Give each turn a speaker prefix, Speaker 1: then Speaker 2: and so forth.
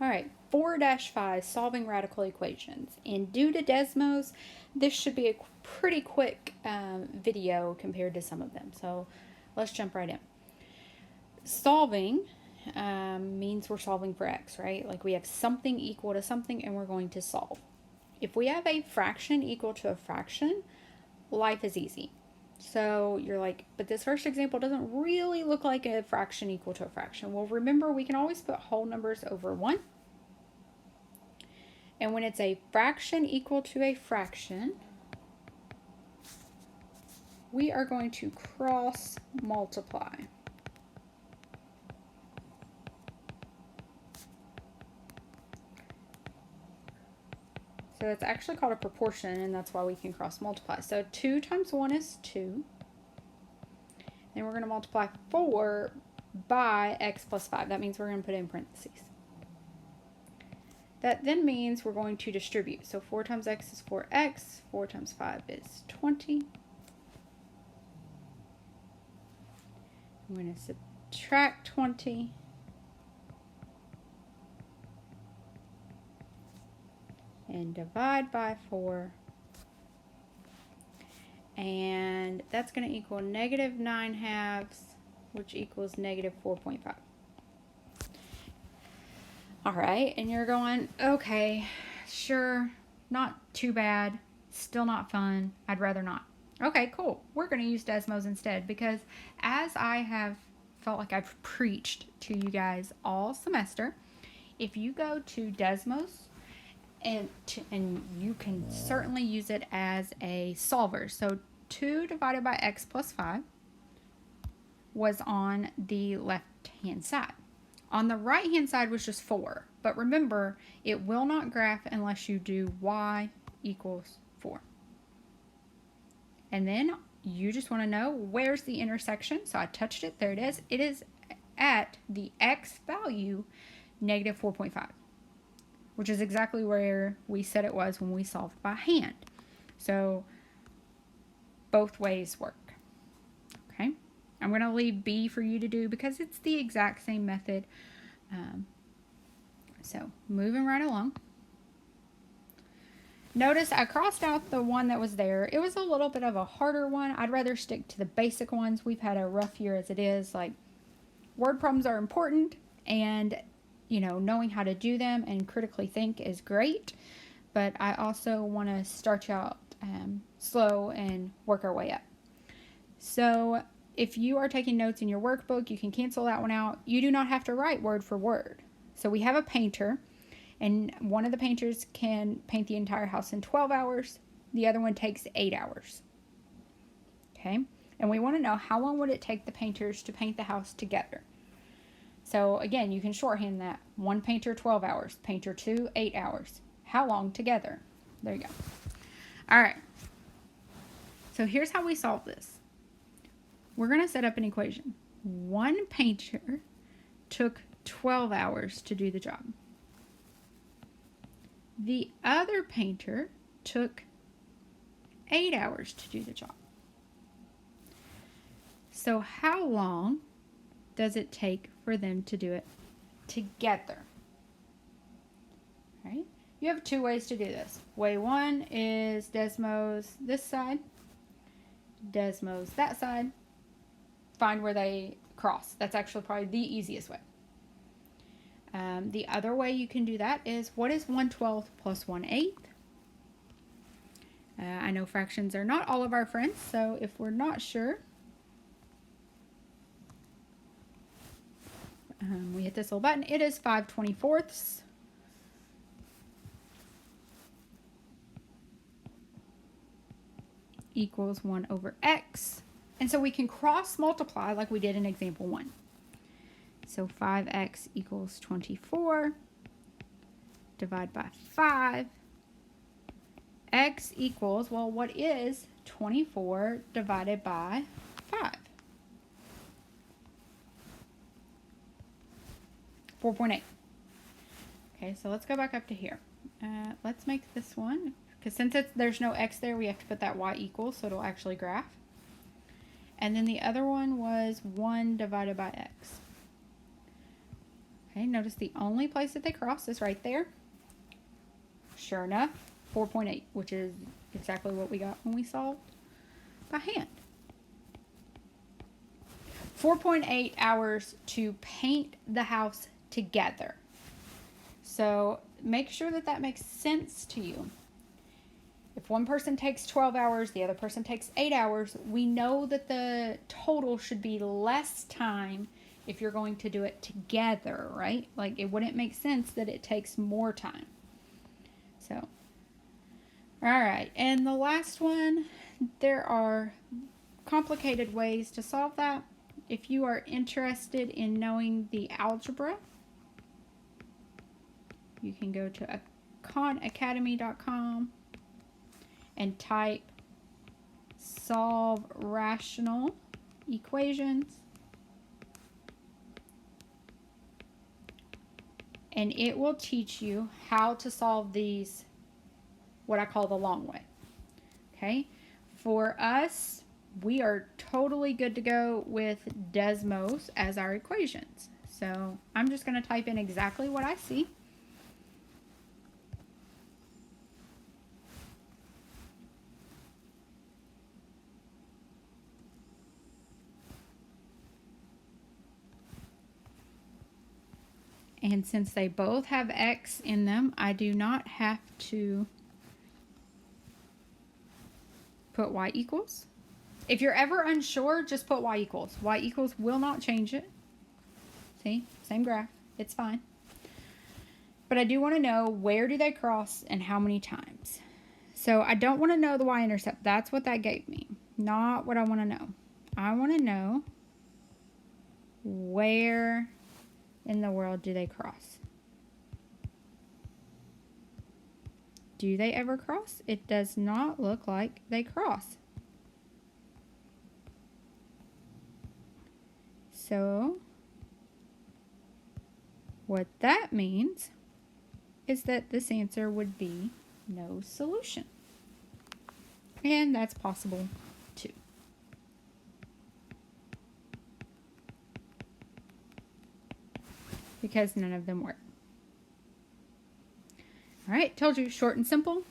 Speaker 1: All right, 4-5, solving radical equations. And due to Desmos, this should be a pretty quick video compared to some of them. So let's jump right in. Solving means we're solving for x, right? Like we have something equal to something and we're going to solve. If we have a fraction equal to a fraction, life is easy. So you're like, but this first example doesn't really look like a fraction equal to a fraction. Well, remember, we can always put whole numbers over 1. And when it's a fraction equal to a fraction, we are going to cross multiply. So it's actually called a proportion, and that's why we can cross multiply. So 2 times 1 is 2. Then we're going to multiply 4 by x plus 5. That means we're going to put it in parentheses. That then means we're going to distribute. So 4 times x is 4x. 4 times 5 is 20. I'm going to subtract 20. And divide by 4. And that's going to equal negative 9/2, which equals negative 4.5. All right, and you're going, okay, sure, not too bad, still not fun, I'd rather not. Okay, cool. We're going to use Desmos instead, because as I have felt like I've preached to you guys all semester, if you go to Desmos, and you can certainly use it as a solver. So 2 divided by x plus 5 was on the left-hand side. On the right-hand side was just 4. But remember, it will not graph unless you do y equals 4. And then you just want to know, where's the intersection? So I touched it. There it is. It is at the x value, negative 4.5. Which is exactly where we said it was when we solved by hand. So both ways work. Okay, I'm going to leave B for you to do because it's the exact same method. So moving right along. Notice I crossed out the one that was there. It was a little bit of a harder one. I'd rather stick to the basic ones. We've had a rough year as it is. Like, word problems are important, and knowing how to do them and critically think is great, but I also want to start you out slow and work our way up. So if you are taking notes in your workbook, you can cancel that one out. You do not have to write word for word. So we have a painter, and one of the painters can paint the entire house in 12 hours. The other one takes 8 hours. Okay, and we want to know, how long would it take the painters to paint the house together? So again, you can shorthand that. One painter, 12 hours. Painter 2, 8 hours. How long together? There you go. All right. So here's how we solve this. We're going to set up an equation. One painter took 12 hours to do the job. The other painter took 8 hours to do the job. So how long does it take for them to do it together? Right? You have 2 ways to do this. Way 1 is Desmos this side, Desmos that side. Find where they cross. That's actually probably the easiest way. The other way you can do that is, what is 1/12 plus 1/8? I know fractions are not all of our friends, so if we're not sure, we hit this little button. It is 5/24 equals 1 over x. And so we can cross multiply like we did in example 1. So 5x equals 24. Divide by 5. X equals, well, what is 24 divided by 5? 4.8. Okay, so let's go back up to here. Let's make this one, because since there's no x there, we have to put that y equals, so it'll actually graph. And then the other one was 1 divided by x. Okay, notice the only place that they cross is right there. Sure enough, 4.8, which is exactly what we got when we solved by hand. 4.8 hours to paint the house together. So make sure that that makes sense to you. If one person takes 12 hours, the other person takes 8 hours, we know that the total should be less time if you're going to do it together, right? Like, it wouldn't make sense that it takes more time. So, all right. And the last one, there are complicated ways to solve that. If you are interested in knowing the algebra, you can go to khanacademy.com and type solve rational equations, and it will teach you how to solve these, what I call the long way. Okay, for us, we are totally good to go with Desmos as our equations. So I'm just going to type in exactly what I see. And since they both have x in them, I do not have to put y equals. If you're ever unsure, just put y equals. Y equals will not change it. See, same graph. It's fine. But I do want to know, where do they cross and how many times? So I don't want to know the y-intercept. That's what that gave me. Not what I want to know. I want to know, where in the world do they cross? Do they ever cross? It does not look like they cross. So what that means is that this answer would be no solution. And that's possible too. Because none of them work. All right, told you, short and simple.